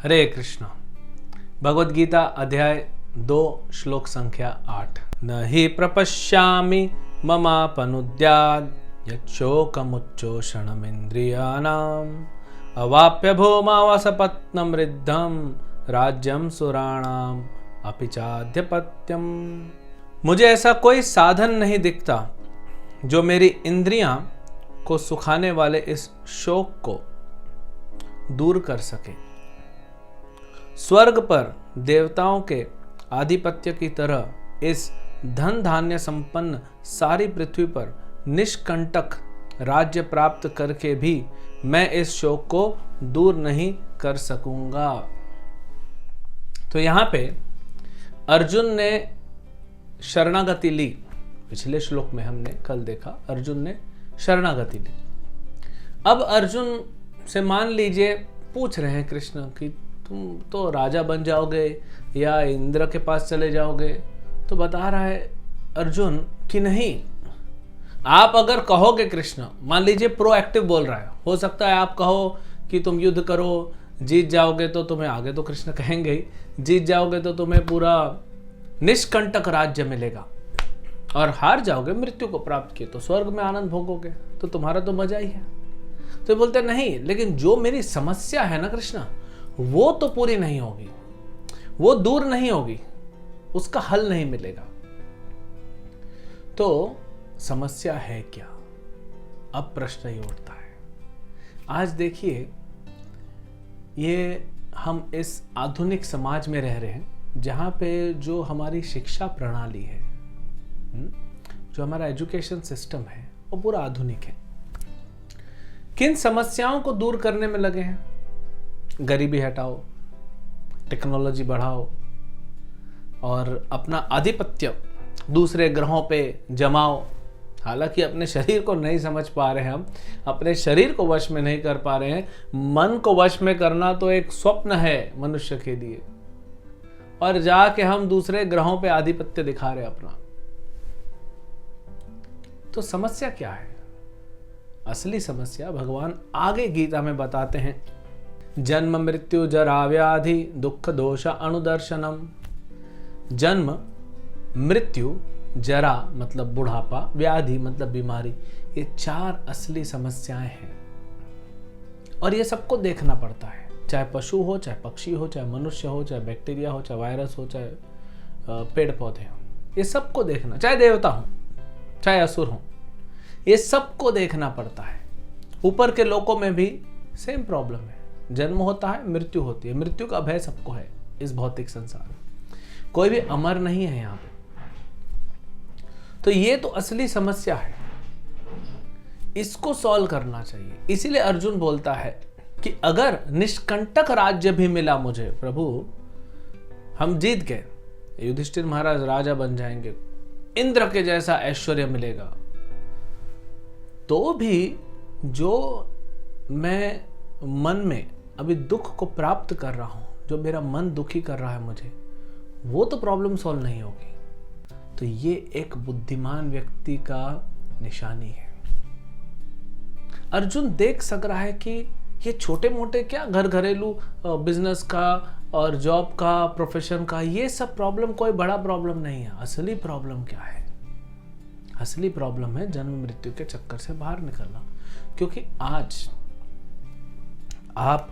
हरे कृष्ण। भगवद गीता अध्याय 2 श्लोक संख्या 8। न हि प्रपश्यामि ममापनुद्याद् यच्छोकमुच्चोषणमिन्द्रियाणाम् अवाप्य भूमावसपत्नं रिद्धं राज्यं सुराणाम अपि चाध्यपत्यम। मुझे ऐसा कोई साधन नहीं दिखता जो मेरी इंद्रियां को सुखाने वाले इस शोक को दूर कर सके। स्वर्ग पर देवताओं के आधिपत्य की तरह इस धन धान्य संपन्न सारी पृथ्वी पर निष्कंटक राज्य प्राप्त करके भी मैं इस शोक को दूर नहीं कर सकूंगा। तो यहां पे अर्जुन ने शरणागति ली। पिछले श्लोक में हमने कल देखा अर्जुन ने शरणागति ली। अब अर्जुन से मान लीजिए पूछ रहे हैं कृष्ण कि तुम तो राजा बन जाओगे या इंद्र के पास चले जाओगे। तो बता रहा है अर्जुन कि नहीं, आप अगर कहोगे, कृष्ण मान लीजिए प्रोएक्टिव बोल रहा है, हो सकता है आप कहो कि तुम युद्ध करो, जीत जाओगे तो तुम्हें, आगे तो कृष्ण कहेंगे ही, जीत जाओगे तो तुम्हें पूरा निष्कंटक राज्य मिलेगा और हार जाओगे, मृत्यु को प्राप्त किए तो स्वर्ग में आनंद भोगोगे, तो तुम्हारा तो मजा ही है। तो बोलते नहीं, लेकिन जो मेरी समस्या है ना कृष्ण, वो तो पूरी नहीं होगी, वो दूर नहीं होगी, उसका हल नहीं मिलेगा। तो समस्या है क्या? अब प्रश्न ही उठता है। आज देखिए, ये हम इस आधुनिक समाज में रह रहे हैं जहां पे जो हमारी शिक्षा प्रणाली है, जो हमारा एजुकेशन सिस्टम है, वो पूरा आधुनिक है। किन समस्याओं को दूर करने में लगे हैं? गरीबी हटाओ, टेक्नोलॉजी बढ़ाओ और अपना आधिपत्य दूसरे ग्रहों पे जमाओ। हालांकि अपने शरीर को नहीं समझ पा रहे हैं, हम अपने शरीर को वश में नहीं कर पा रहे हैं। मन को वश में करना तो एक स्वप्न है मनुष्य के लिए, और जाके हम दूसरे ग्रहों पे आधिपत्य दिखा रहे हैं अपना। तो समस्या क्या है? असली समस्या भगवान आगे गीता में बताते हैं। जन्म मृत्यु जरा व्याधि दुख दोष अनुदर्शनम। जन्म, मृत्यु, जरा मतलब बुढ़ापा, व्याधि मतलब बीमारी, ये 4 असली समस्याएं हैं और ये सबको देखना पड़ता है। चाहे पशु हो, चाहे पक्षी हो, चाहे मनुष्य हो, चाहे बैक्टीरिया हो, चाहे वायरस हो, चाहे पेड़ पौधे हो, ये सबको देखना, चाहे देवता हो, चाहे असुर हो, ये सबको देखना पड़ता है। ऊपर के लोकों में भी सेम प्रॉब्लम है। जन्म होता है, मृत्यु होती है, मृत्यु का भय सबको है इस भौतिक संसार में, कोई भी अमर नहीं है यहाँ पे। तो ये तो असली समस्या है, इसको सॉल्व करना चाहिए। इसीलिए अर्जुन बोलता है कि अगर निष्कंटक राज्य भी मिला मुझे, प्रभु हम जीत गए, युधिष्ठिर महाराज राजा बन जाएंगे, इंद्र के जैसा ऐश्वर्य मिलेगा, तो भी जो मैं मन में अभी दुख को प्राप्त कर रहा हूं, जो मेरा मन दुखी कर रहा है मुझे, वो तो प्रॉब्लम सॉल्व नहीं होगी। तो ये एक बुद्धिमान व्यक्ति का निशानी है। अर्जुन देख सक रहा है कि ये छोटे मोटे क्या घर घरेलू बिजनेस का और जॉब का, प्रोफेशन का, ये सब प्रॉब्लम कोई बड़ा प्रॉब्लम नहीं है। असली प्रॉब्लम क्या है? असली प्रॉब्लम है जन्म मृत्यु के चक्कर से बाहर निकलना। क्योंकि आज आप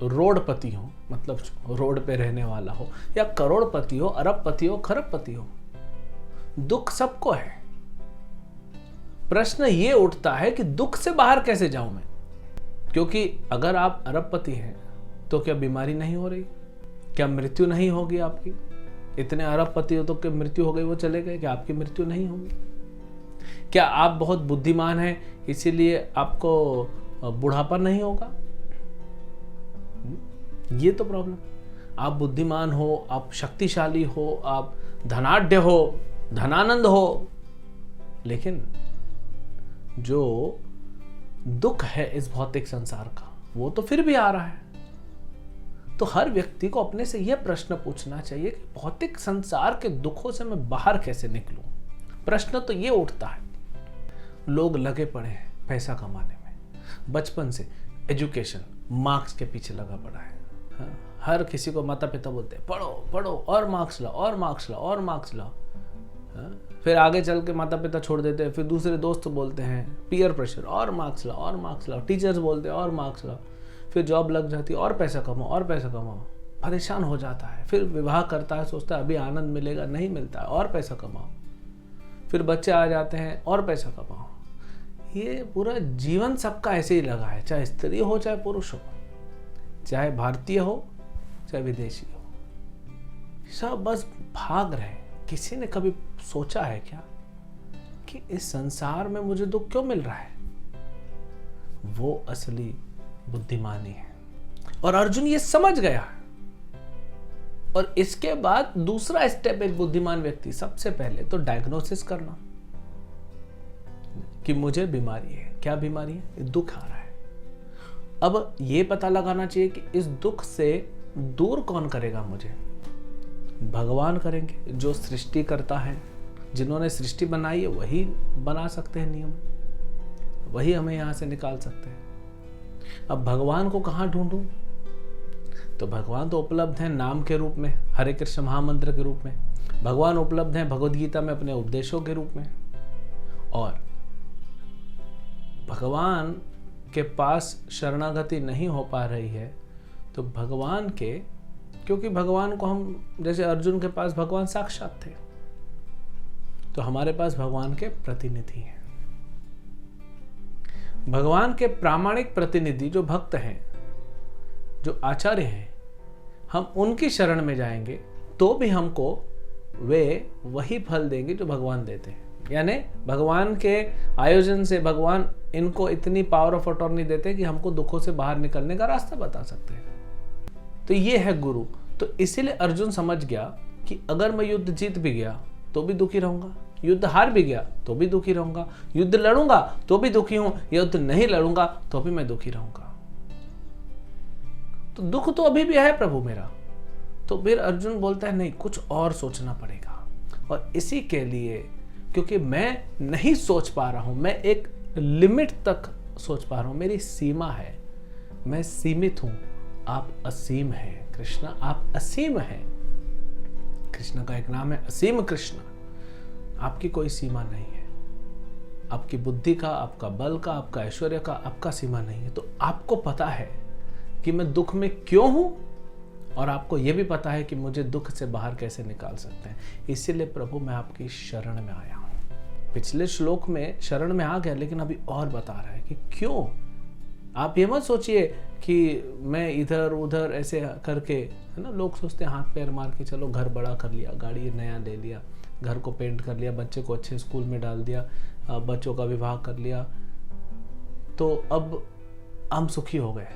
रोडपति हो, मतलब रोड पे रहने वाला हो, या करोड़पति हो, अरबपति हो, खरबपति हो, दुख सबको है। प्रश्न ये उठता है कि दुख से बाहर कैसे जाऊं मैं? क्योंकि अगर आप अरबपति हैं तो क्या बीमारी नहीं हो रही? क्या मृत्यु नहीं होगी आपकी? इतने अरबपति हो तो क्या मृत्यु हो गई, वो चले गए, क्या आपकी मृत्यु नहीं होगी? क्या आप बहुत बुद्धिमान हैं इसीलिए आपको बुढ़ापा नहीं होगा? ये तो प्रॉब्लम। आप बुद्धिमान हो, आप शक्तिशाली हो, आप धनाढ्य हो, धनानंद हो, लेकिन जो दुख है इस भौतिक संसार का, वो तो फिर भी आ रहा है। तो हर व्यक्ति को अपने से यह प्रश्न पूछना चाहिए कि भौतिक संसार के दुखों से मैं बाहर कैसे निकलूं? प्रश्न तो ये उठता है। लोग लगे पड़े हैं पैसा कमाने में, बचपन से एजुकेशन, मार्क्स के पीछे लगा पड़ा है। हाँ, हर किसी को माता पिता बोलते हैं पढ़ो पढ़ो और मार्क्स लाओ और मार्क्स लाओ और मार्क्स लाओ। हाँ, फिर आगे चल के माता पिता छोड़ देते हैं, फिर दूसरे दोस्त बोलते हैं, पीयर प्रेशर, और मार्क्स लाओ और मार्क्स लाओ, टीचर्स बोलते हैं और मार्क्स लाओ, फिर जॉब लग जाती है और पैसा कमाओ और पैसा कमाओ, परेशान हो जाता है, फिर विवाह करता है, सोचता है अभी आनंद मिलेगा, नहीं मिलता है और पैसा कमाओ, फिर बच्चे आ जाते हैं और पैसा कमाओ। ये पूरा जीवन सबका ऐसे ही लगा है, चाहे स्त्री हो चाहे पुरुष हो, चाहे भारतीय हो चाहे विदेशी हो, सब बस भाग रहे हैं। किसी ने कभी सोचा है क्या कि इस संसार में मुझे दुख क्यों मिल रहा है? वो असली बुद्धिमानी है और अर्जुन ये समझ गया। और इसके बाद दूसरा स्टेप एक बुद्धिमान व्यक्ति, सबसे पहले तो डायग्नोसिस करना कि मुझे बीमारी है। क्या बीमारी है? दुख आ रहा है। अब ये पता लगाना चाहिए कि इस दुख से दूर कौन करेगा मुझे? भगवान करेंगे, जो सृष्टि करता है, जिन्होंने सृष्टि बनाई है वही बना सकते हैं नियम, वही हमें यहां से निकाल सकते हैं। अब भगवान को कहां ढूंढूं? तो भगवान तो उपलब्ध है नाम के रूप में, हरे कृष्ण महामंत्र के रूप में। भगवान उपलब्ध है भगवद गीता में अपने उपदेशों के रूप में। और भगवान के पास शरणागति नहीं हो पा रही है तो भगवान के, क्योंकि भगवान को हम, जैसे अर्जुन के पास भगवान साक्षात थे, तो हमारे पास भगवान के प्रतिनिधि हैं। भगवान के प्रामाणिक प्रतिनिधि जो भक्त हैं, जो आचार्य हैं, हम उनकी शरण में जाएंगे तो भी हमको वे वही फल देंगे जो भगवान देते हैं। यानी भगवान के आयोजन से भगवान इनको इतनी पावर ऑफ अटॉर्नी देते हैं कि हमको दुखों से बाहर निकलने का रास्ता बता सकते हैं। तो ये है गुरु। तो इसीलिए अर्जुन समझ गया कि अगर मैं युद्ध जीत भी गया तो भी दुखी रहूंगा, युद्ध हार भी गया तो भी दुखी रहूंगा, युद्ध लड़ूंगा तो भी दुखी हूं, युद्ध नहीं लड़ूंगा तो भी मैं दुखी रहूंगा। तो दुख तो अभी भी है प्रभु मेरा। तो फिर अर्जुन बोलता है नहीं, कुछ और सोचना पड़ेगा। और इसी के लिए, क्योंकि मैं नहीं सोच पा रहा हूं, मैं एक लिमिट तक सोच पा रहा हूं, मेरी सीमा है, मैं सीमित हूं, आप असीम हैं कृष्ण, आप असीम हैं। कृष्ण का एक नाम है असीम कृष्ण। आपकी कोई सीमा नहीं है, आपकी बुद्धि का, आपका बल का, आपका ऐश्वर्य का, आपका सीमा नहीं है। तो आपको पता है कि मैं दुख में क्यों हूं और आपको यह भी पता है कि मुझे दुख से बाहर कैसे निकाल सकते हैं। इसीलिए प्रभु मैं आपकी शरण में आया हूं। पिछले श्लोक में शरण में आ गया, लेकिन अभी और बता रहा है कि क्यों। आप ये मत सोचिए कि मैं इधर उधर ऐसे करके, है ना, लोग सोचते हैं हाथ पैर मार के चलो घर बड़ा कर लिया, गाड़ी नया ले लिया, घर को पेंट कर लिया, बच्चे को अच्छे स्कूल में डाल दिया, बच्चों का विवाह कर लिया, तो अब हम सुखी हो गए।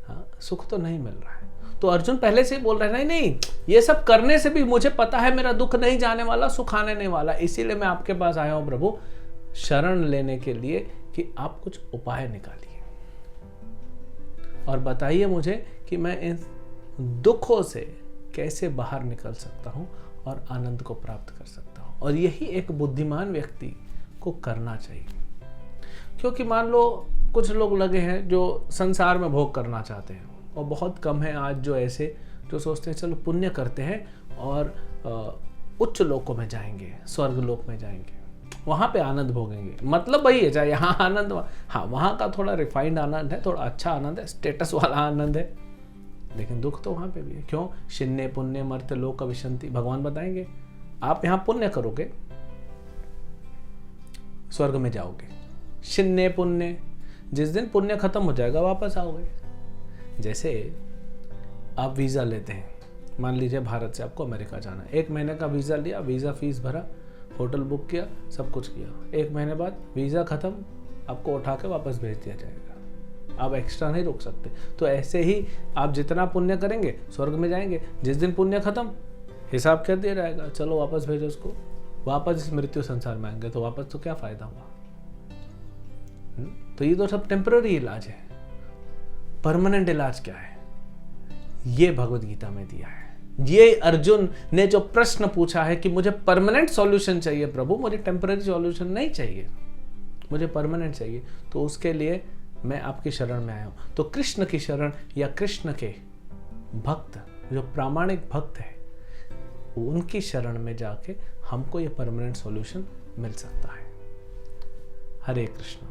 हाँ, सुख तो नहीं मिल रहा है। तो अर्जुन पहले से ही बोल रहा है नहीं नहीं, ये सब करने से भी मुझे पता है मेरा दुख नहीं जाने वाला, सुख आने नहीं वाला। इसीलिए मैं आपके पास आया हूं प्रभु, शरण लेने के लिए कि आप कुछ उपाय निकालिए और बताइए मुझे कि मैं इन दुखों से कैसे बाहर निकल सकता हूं और आनंद को प्राप्त कर सकता हूं। और यही एक बुद्धिमान व्यक्ति को करना चाहिए। क्योंकि मान लो कुछ लोग लगे हैं जो संसार में भोग करना चाहते हैं, और बहुत कम है आज जो ऐसे जो सोचते हैं चलो पुण्य करते हैं और उच्च लोकों में जाएंगे, स्वर्ग लोक में जाएंगे, वहां पे आनंद भोगेंगे। मतलब वही है, चाहे यहाँ आनंद, हाँ वहां का थोड़ा रिफाइंड आनंद है, थोड़ा अच्छा आनंद है, स्टेटस वाला आनंद है, लेकिन दुख तो वहां पे भी है। क्यों? शिन्ने पुण्य मर्त्य लोक विशंति। भगवान बताएंगे आप यहाँ पुण्य करोगे स्वर्ग में जाओगे, शिन्ने पुण्य, जिस दिन पुण्य खत्म हो जाएगा वापस आओगे। जैसे आप वीजा लेते हैं, मान लीजिए भारत से आपको अमेरिका जाना है, 1 महीने का वीजा लिया, वीजा फीस भरा, होटल बुक किया, सब कुछ किया, 1 महीने बाद वीजा खत्म, आपको उठा के वापस भेज दिया जाएगा। आप एक्स्ट्रा नहीं रोक सकते। तो ऐसे ही आप जितना पुण्य करेंगे स्वर्ग में जाएंगे, जिस दिन पुण्य खत्म हिसाब कर दिया जाएगा, चलो वापस भेजो उसको, वापस इस मृत्यु संसार में आएंगे, तो वापस तो क्या फायदा हुआ। तो ये तो सब टेम्पररी इलाज है। परमानेंट इलाज क्या है? ये भगवद गीता में दिया है। ये अर्जुन ने जो प्रश्न पूछा है कि मुझे परमानेंट सॉल्यूशन चाहिए प्रभु, मुझे टेम्पररी सॉल्यूशन नहीं चाहिए, मुझे परमानेंट चाहिए, तो उसके लिए मैं आपकी शरण में आया हूँ। तो कृष्ण की शरण या कृष्ण के भक्त, जो प्रामाणिक भक्त है, उनकी शरण में जाके हमको ये परमानेंट सॉल्यूशन मिल सकता है। हरे कृष्ण।